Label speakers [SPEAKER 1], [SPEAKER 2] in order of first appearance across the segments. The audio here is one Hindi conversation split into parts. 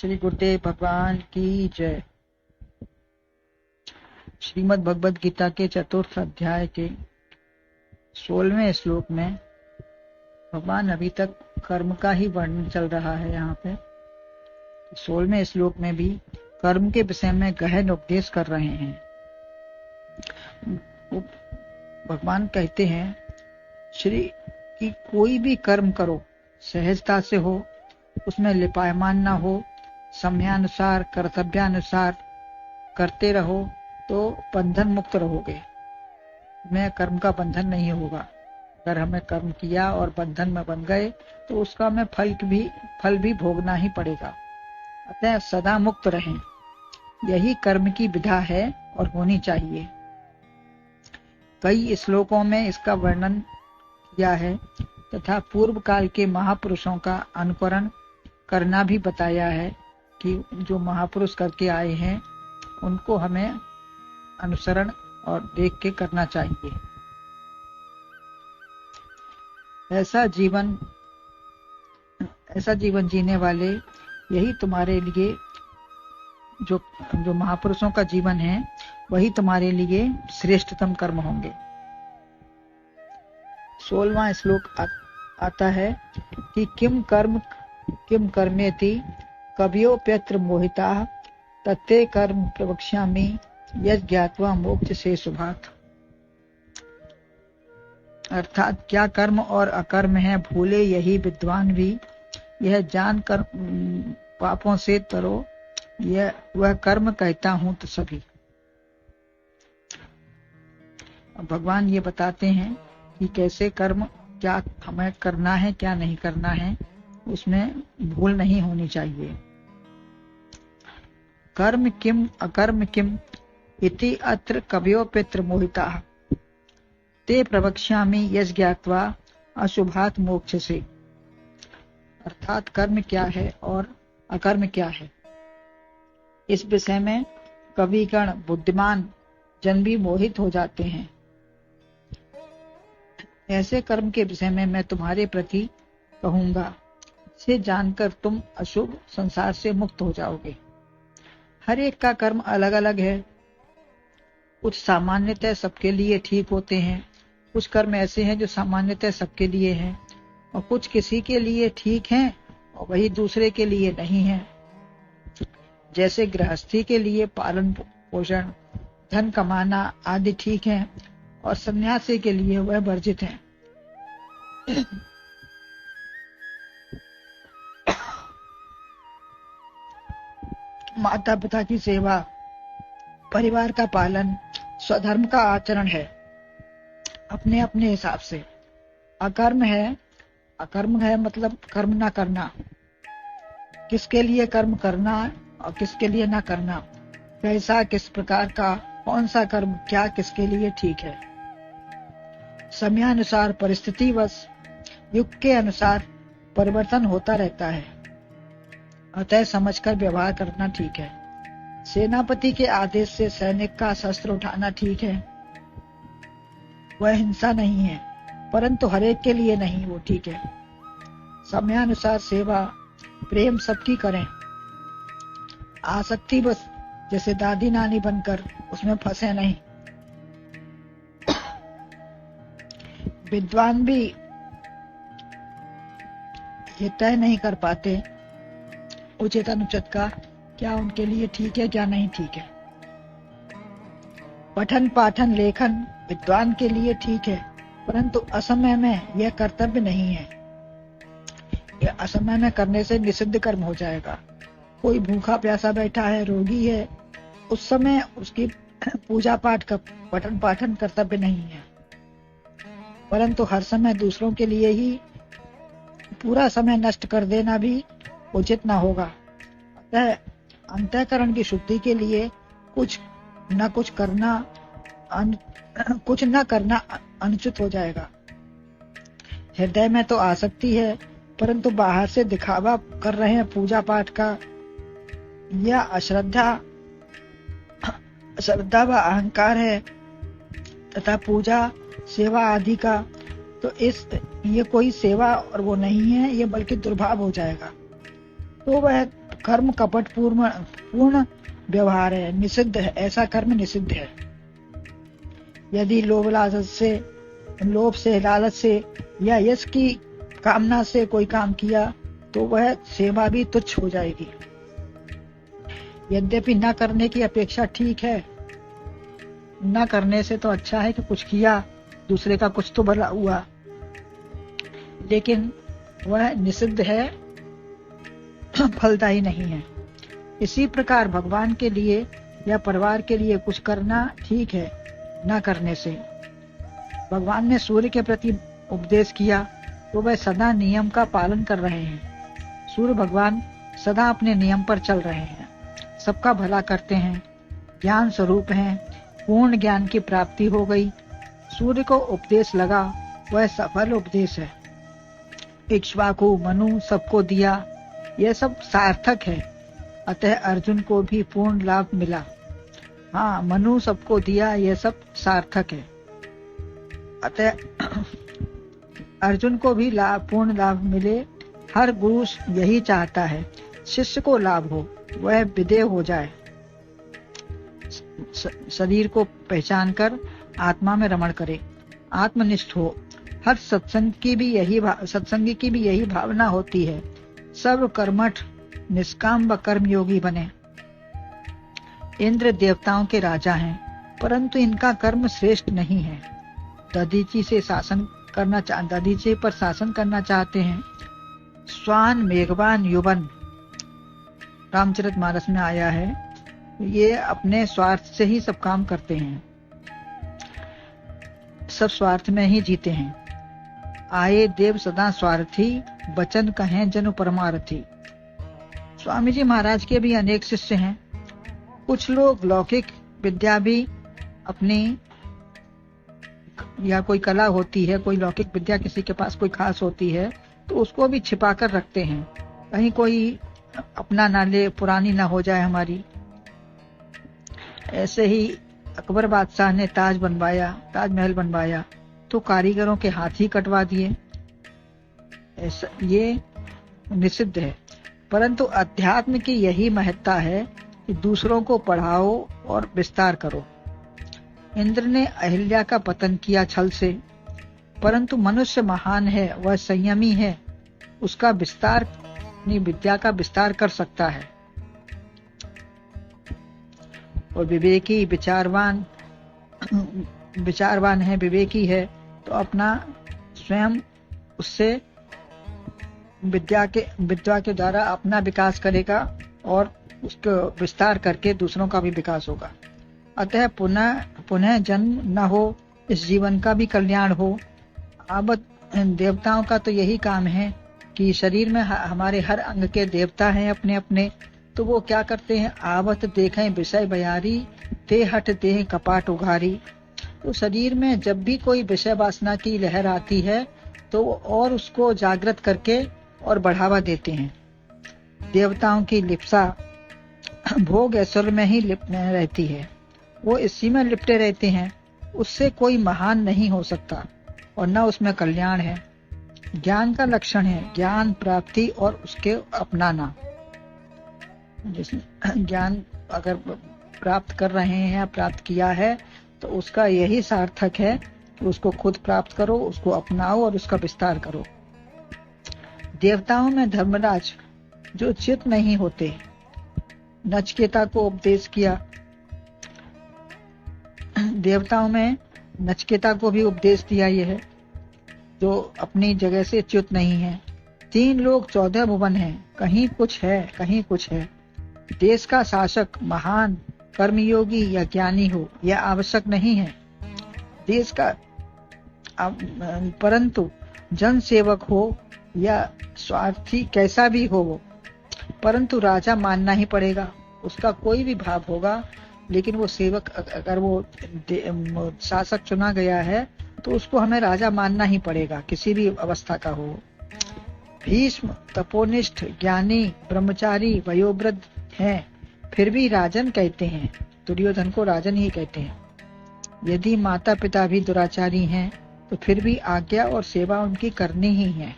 [SPEAKER 1] श्री गुरुदेव भगवान की जय। श्रीमद् भगवद गीता के चतुर्थ अध्याय के 16वें श्लोक में भगवान अभी तक कर्म का ही वर्णन चल रहा है। यहाँ पे 16वें श्लोक में भी कर्म के विषय में गहन उपदेश कर रहे हैं। भगवान कहते हैं श्री कि कोई भी कर्म करो सहजता से हो, उसमें लिपायमान ना हो, समयानुसार कर्तव्यानुसार करते रहो तो बंधन मुक्त रहोगे। में कर्म का बंधन नहीं होगा। अगर हमें कर्म किया और बंधन में बन गए तो उसका हमें फल भी भोगना ही पड़ेगा। अतः सदा मुक्त रहें, यही कर्म की विधा है और होनी चाहिए। कई श्लोकों में इसका वर्णन किया है तथा पूर्व काल के महापुरुषों का अनुकरण करना भी बताया है कि जो महापुरुष करके आए हैं उनको हमें अनुसरण और देख के करना चाहिए। ऐसा जीवन जीने वाले यही तुम्हारे लिए जो महापुरुषों का जीवन है वही तुम्हारे लिए श्रेष्ठतम कर्म होंगे। 16वां श्लोक आता है कि किम कर्मेति कवयोप्यत्र मोहिताः तत्ते कर्म प्रवक्ष्यामि यत् ज्ञात्वा मोक्ष से शुभात्। अर्थात क्या कर्म और अकर्म है भूले यही विद्वान भी, यह जान कर पापों से तरो, यह वह कर्म कहता हूं तो सभी। भगवान ये बताते हैं कि कैसे कर्म क्या हमें करना है क्या नहीं करना है, उसमें भूल नहीं होनी चाहिए। कर्म किम अकर्म किम इति अत्र कवयोप्यत्र मोहिताः ते प्रवक्ष्यामि यस् ज्ञात्वा अशुभात् मोक्ष से। अर्थात कर्म क्या है और अकर्म क्या है, इस विषय में कविगण बुद्धिमान जन भी मोहित हो जाते हैं। ऐसे कर्म के विषय में मैं तुम्हारे प्रति कहूंगा, इसे जानकर तुम अशुभ संसार से मुक्त हो जाओगे। हर एक का कर्म अलग अलग है। कुछ सामान्यतः सबके लिए ठीक होते हैं, कुछ कर्म ऐसे हैं जो सामान्यतः सबके लिए हैं, और कुछ किसी के लिए ठीक हैं और वही दूसरे के लिए नहीं है। जैसे गृहस्थी के लिए पालन पोषण, धन कमाना आदि ठीक है और सन्यासी के लिए वह वर्जित है। माता पिता की सेवा, परिवार का पालन, स्वधर्म का आचरण है अपने अपने हिसाब से। अकर्म है मतलब कर्म ना करना, किसके लिए कर्म करना और किसके लिए ना करना, कैसा किस प्रकार का कौन सा कर्म क्या किसके लिए ठीक है। समयानुसार परिस्थितिवश युग के अनुसार परिवर्तन होता रहता है, अतः समझकर व्यवहार करना ठीक है। सेनापति के आदेश से सैनिक का शस्त्र उठाना ठीक है, वह हिंसा नहीं है, परंतु हरेक के लिए नहीं, वो ठीक है। समयानुसार सेवा प्रेम सबकी करें, आसक्ति बस जैसे दादी नानी बनकर उसमें फंसे नहीं। विद्वान भी ये तय नहीं कर पाते उचित अनुचित का, क्या उनके लिए ठीक है क्या नहीं ठीक है। पठन पाठन लेखन विद्वान के लिए ठीक है, परंतु असमय में यह कर्तव्य नहीं है। यह असमय में करने से निषिद्ध कर्म हो जाएगा। कोई भूखा प्यासा बैठा है, रोगी है, उस समय उसकी पूजा पाठ का पठन पाठन कर्तव्य नहीं है, परंतु हर समय दूसरों के लिए ही पूरा समय नष्ट कर देना भी उचित ना होगा। अतः अंतःकरण की शुद्धि के लिए कुछ न करना अनुचित हो जाएगा। हृदय में तो आसक्ति है, परंतु बाहर से दिखावा कर रहे हैं पूजा पाठ का, या अश्रद्धा व अहंकार है तथा पूजा सेवा आदि का, तो ये कोई सेवा और वो नहीं है, ये बल्कि दुर्भाव हो जाएगा। तो वह कर्म कपट पूर्ण व्यवहार है, निषिद्ध है, ऐसा कर्म निषिद्ध है। यदि लोभ से, लालच से या यश की कामना से कोई काम किया तो वह सेवा भी तुच्छ हो जाएगी। यद्यपि न करने की अपेक्षा ठीक है, न करने से तो अच्छा है कि कुछ किया, दूसरे का कुछ तो भला हुआ, लेकिन वह निषिद्ध है, फलदायी नहीं है। इसी प्रकार भगवान के लिए या परिवार के लिए कुछ करना ठीक है, न करने से। भगवान ने सूर्य के प्रति उपदेश किया तो वह सदा नियम का पालन कर रहे हैं। सूर्य भगवान सदा अपने नियम पर चल रहे हैं, सबका भला करते हैं, ज्ञान स्वरूप हैं, पूर्ण ज्ञान की प्राप्ति हो गई। सूर्य को उपदेश लगा, वह सफल उपदेश है। इक्ष्वाकु, मनु सबको दिया, यह सब सार्थक है, अतः अर्जुन को भी पूर्ण लाभ मिला। हाँ, मनु सबको दिया, यह सब सार्थक है, अतः अर्जुन को भी पूर्ण लाभ मिले। हर गुरु यही चाहता है, शिष्य को लाभ हो, वह विदेह हो जाए, शरीर को पहचान कर आत्मा में रमण करे, आत्मनिष्ठ हो। हर सत्संगी की भी यही भावना होती है, सर्व कर्मठ निष्काम व कर्मयोगी बने। इंद्र देवताओं के राजा हैं, परंतु इनका कर्म श्रेष्ठ नहीं है। दधीची पर शासन करना चाहते हैं। स्वान, मेघवान, युवन रामचरितमानस में आया है, ये अपने स्वार्थ से ही सब काम करते हैं, सब स्वार्थ में ही जीते हैं। आए देव सदा स्वार्थी, बचन कहें जनु परमार्थी। स्वामी जी महाराज के भी अनेक शिष्य हैं। कुछ लोग लौकिक विद्या भी अपनी, या कोई कला होती है, कोई लौकिक विद्या किसी के पास कोई खास होती है, तो उसको भी छिपा कर रखते हैं, कहीं कोई अपना ना ले, पुरानी ना हो जाए हमारी। ऐसे ही अकबर बादशाह ने ताजमहल बनवाया तो कारीगरों के हाथ ही कटवा दिए, ऐसा ये निषिद्ध है। परंतु अध्यात्म की यही महत्ता है कि दूसरों को पढ़ाओ और विस्तार करो। इंद्र ने अहिल्या का पतन किया छल से, परंतु मनुष्य महान है, वह संयमी है, उसका विस्तार, अपनी विद्या का विस्तार कर सकता है। और विवेकी विचारवान है, विवेकी है, तो अपना स्वयं उससे विद्या के द्वारा अपना विकास करेगा और उसको विस्तार करके दूसरों का भी विकास होगा। अतः पुनः जन्म न हो, इस जीवन का भी कल्याण हो। अब देवताओं का तो यही काम है कि शरीर में हमारे हर अंग के देवता हैं अपने अपने, तो वो क्या करते हैं, आवत देखें विषय बयारी, ते हट देह कपाट उघारी। तो शरीर में जब भी कोई विषय वासना की लहर आती है तो और उसको जागृत करके और बढ़ावा देते हैं। देवताओं की लिप्सा भोग ऐश्वर्य में ही रहती है, वो इसी में लिपटे रहते हैं, उससे कोई महान नहीं हो सकता और न उसमें कल्याण है। ज्ञान का लक्षण है ज्ञान प्राप्ति और उसके अपनाना। ज्ञान अगर प्राप्त कर रहे हैं या प्राप्त किया है तो उसका यही सार्थक है कि उसको खुद प्राप्त करो, उसको अपनाओ और उसका विस्तार करो। देवताओं में धर्मराज जो चित नहीं होते, नचिकेता को उपदेश किया। देवताओं में नचिकेता को भी उपदेश दिया यह, जो अपनी जगह से च्युत नहीं है। 3 लोग 14 भुवन हैं, कहीं कुछ है कहीं कुछ है। देश का शासक महान कर्मयोगी या ज्ञानी हो यह आवश्यक नहीं है, देश का परंतु जन सेवक हो या स्वार्थी कैसा भी हो वो, परंतु राजा मानना ही पड़ेगा। उसका कोई भी भाव होगा, लेकिन वो सेवक अगर वो शासक चुना गया है तो उसको हमें राजा मानना ही पड़ेगा, किसी भी अवस्था का हो। भीष्म तपोनिष्ठ ज्ञानी ब्रह्मचारी वयोवृद्ध हैं, फिर भी राजन कहते हैं। दुर्योधन को राजन ही कहते हैं। यदि माता पिता भी दुराचारी हैं तो फिर भी आज्ञा और सेवा उनकी करनी ही है।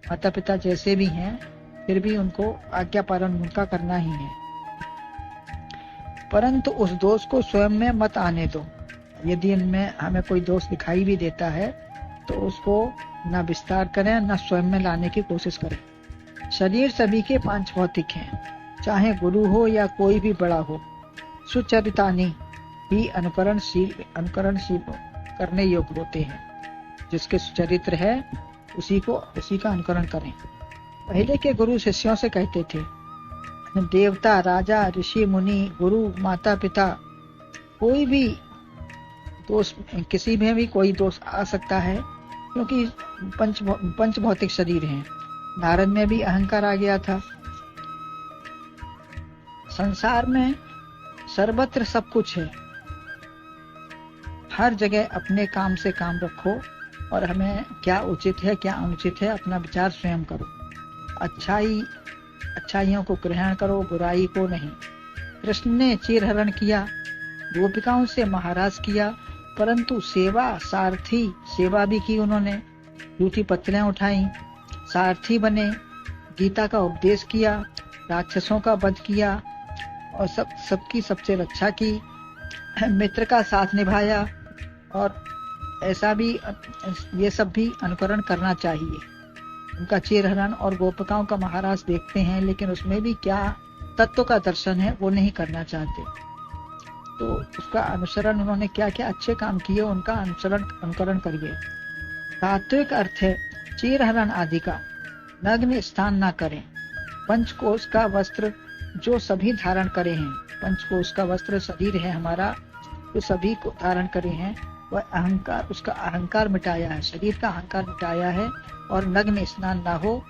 [SPEAKER 1] माता पिता जैसे भी हैं फिर भी उनको आज्ञा पालन उनका करना ही है। परंतु उस दोष को स्वयं में मत आने दो। यदि इनमें हमें कोई दोष दिखाई भी देता है तो उसको न विस्तार करें न स्वयं में लाने की कोशिश करें। शरीर सभी के पांच भौतिक हैं, चाहे गुरु हो या कोई भी बड़ा हो। सुचरितानी ही अनुकरणशील करने योग्य होते हैं। जिसके सुचरित्र है उसी का अनुकरण करें। पहले के गुरु शिष्यों से कहते थे, देवता, राजा, ऋषि, मुनि, गुरु, माता पिता, कोई भी दोष, किसी में भी कोई दोष आ सकता है, क्योंकि पंच भौतिक शरीर हैं। नारद में भी अहंकार आ गया था। संसार में सर्वत्र सब कुछ है। हर जगह अपने काम से काम रखो और हमें क्या उचित है क्या अनुचित है अपना विचार स्वयं करो। अच्छाइयों को ग्रहण करो, बुराई को नहीं। कृष्ण ने चीरहरण किया, गोपिकाओं से महाराज किया, परंतु सारथी सेवा भी की उन्होंने। झूठी पत्रियां उठाई, सारथी बने, गीता का उपदेश किया, राक्षसों का वध किया और सबकी सबसे रक्षा की, मित्र का साथ निभाया। और ऐसा भी ये सब भी अनुकरण करना चाहिए। उनका चीरहरण और गोपिकाओं का महाराज देखते हैं, लेकिन उसमें भी क्या तत्व का दर्शन है वो नहीं करना चाहते। तो उसका अनुसरण उन्होंने क्या क्या अच्छे काम किए उनका अनुकरण करिए। तात्विक अर्थ है चीरहरण आदि का। नग्न स्नान ना करें। पंचकोश का वस्त्र जो सभी धारण करे हैं, पंचकोश का वस्त्र शरीर है हमारा, जो सभी को धारण करे हैं, वह अहंकार, उसका अहंकार मिटाया है, शरीर का अहंकार मिटाया है और नग्न स्नान ना हो,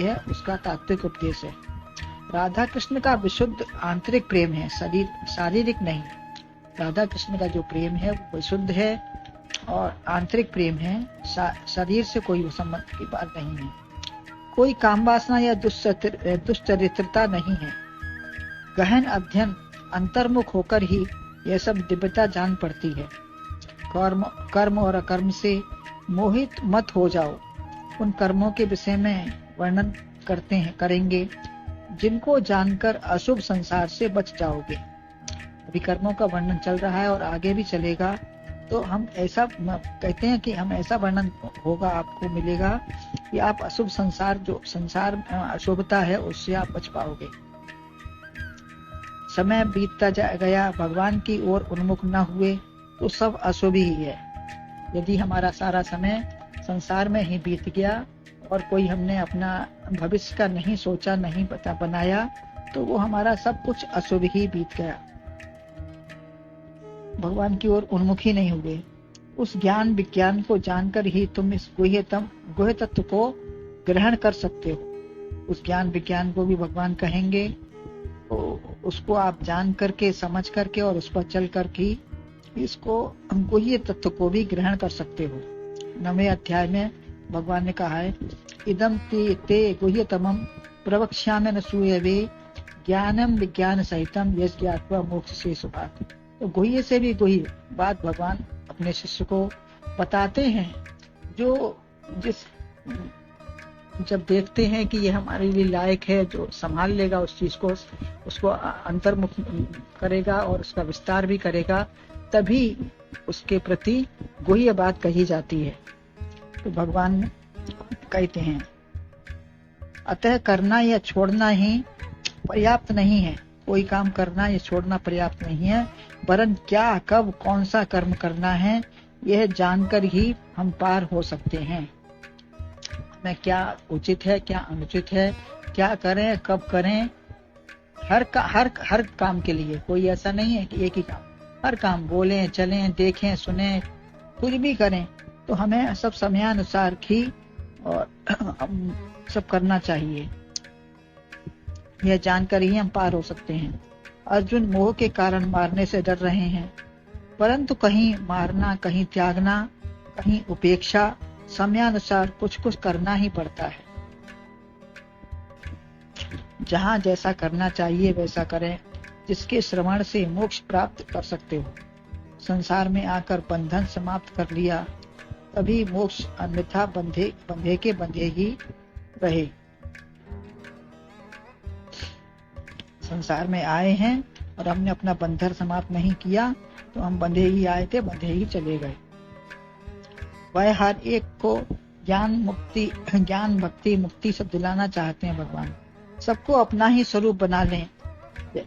[SPEAKER 1] यह उसका तात्विक उपदेश है। राधा कृष्ण का विशुद्ध आंतरिक प्रेम है, शारीरिक नहीं। राधा कृष्ण का जो प्रेम है वो विशुद्ध है और आंतरिक प्रेम है, शरीर से कोई संबंध की बात नहीं है। कोई काम वासना या दुश्चरित्रता नहीं है। गहन अध्ययन अंतर्मुख होकर ही यह सब दिव्यता जान पड़ती है। कर्म और अकर्म से मोहित मत हो जाओ। उन कर्मों के विषय में वर्णन करेंगे जिनको जानकर अशुभ संसार से बच जाओगे। अभी कर्मों का वर्णन चल रहा है और आगे भी चलेगा, तो हम ऐसा कहते हैं कि हम ऐसा वर्णन होगा, आपको मिलेगा कि आप अशुभ संसार में अशुभता है उससे आप बच पाओगे। समय बीतता गया, भगवान की ओर उन्मुख न हुए तो सब अशुभ ही है। यदि हमारा सारा समय संसार में ही बीत गया और कोई हमने अपना भविष्य का नहीं सोचा, नहीं बनाया, तो वो हमारा सब कुछ अशुभ ही बीत गया। भगवान की ओर उन्मुख ही नहीं हुए। उस ज्ञान विज्ञान को जानकर ही तुम इस गुह्य तत्व को ग्रहण कर सकते हो। उस ज्ञान विज्ञान को भी भगवान कहेंगे, तो उसको आप जान करके, समझ करके और उस पर चल करके इसको गुह्य तत्व को भी ग्रहण कर सकते हो। 9वें अध्याय में भगवान ने कहा है, इदम ते गुह्यतमं प्रवक्ष्यामि न सूयवे ज्ञानम विज्ञान सहितम यस् ज्ञात्वा मोक्ष से सुभात्। तो गुह्य से भी गुह्य बात भगवान अपने शिष्य को बताते हैं। जब देखते हैं कि ये हमारे लिए लायक है, जो संभाल लेगा उस चीज को, उसको अंतर्मुख करेगा और उसका विस्तार भी करेगा, तभी उसके प्रति गुह्य बात कही जाती है। तो भगवान कहते हैं, अतः करना या छोड़ना ही पर्याप्त नहीं है। कोई काम करना या छोड़ना पर्याप्त नहीं है, वरन क्या, कब, कौन सा कर्म करना है, यह जानकर ही हम पार हो सकते हैं। में क्या उचित है, क्या अनुचित है, क्या करें, कब करें, हर काम के लिए कोई ऐसा नहीं है कि एक ही काम। हर काम बोलें, चलें, देखें, सुने, कुछ भी करें, तो हमें सब समयानुसार ही और सब करना चाहिए। यह जानकर ही हम पार हो सकते हैं। अर्जुन मोह के कारण मारने से डर रहे हैं, परंतु कहीं मारना, कहीं त्यागना, कहीं उपेक्षा, समयानुसार कुछ कुछ करना ही पड़ता है। जहां जैसा करना चाहिए वैसा करें, जिसके श्रवण से मोक्ष प्राप्त कर सकते हो। संसार में आकर बंधन समाप्त कर लिया, तभी मोक्ष, अन्यथा बंधे के बंधे ही रहे। संसार में आए हैं और हमने अपना बंधन समाप्त नहीं किया तो हम बंधे ही आए थे, बंधे ही चले गए। वह हर एक को ज्ञान भक्ति मुक्ति सब दिलाना चाहते हैं भगवान। सबको अपना ही स्वरूप बना लें,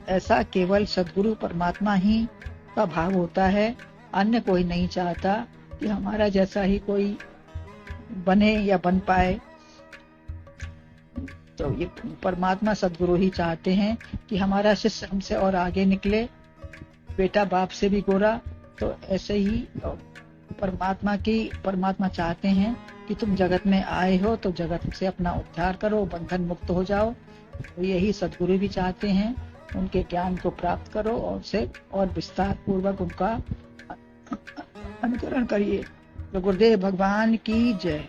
[SPEAKER 1] ऐसा केवल सद्गुरु परमात्मा ही का भाव होता है। अन्य कोई नहीं चाहता कि हमारा जैसा ही कोई बने या बन पाए। तो ये परमात्मा सद्गुरु ही चाहते हैं कि हमारा शिष्य हमसे और आगे निकले, बेटा बाप से भी गोरा। तो ऐसे ही परमात्मा चाहते हैं कि तुम जगत में आए हो तो जगत से अपना उद्धार करो, बंधन मुक्त हो जाओ। तो यही सद्गुरु भी चाहते हैं, उनके ज्ञान को प्राप्त करो और से और विस्तार पूर्वक उनका अनुकरण करिए। तो गुरुदेव भगवान की जय।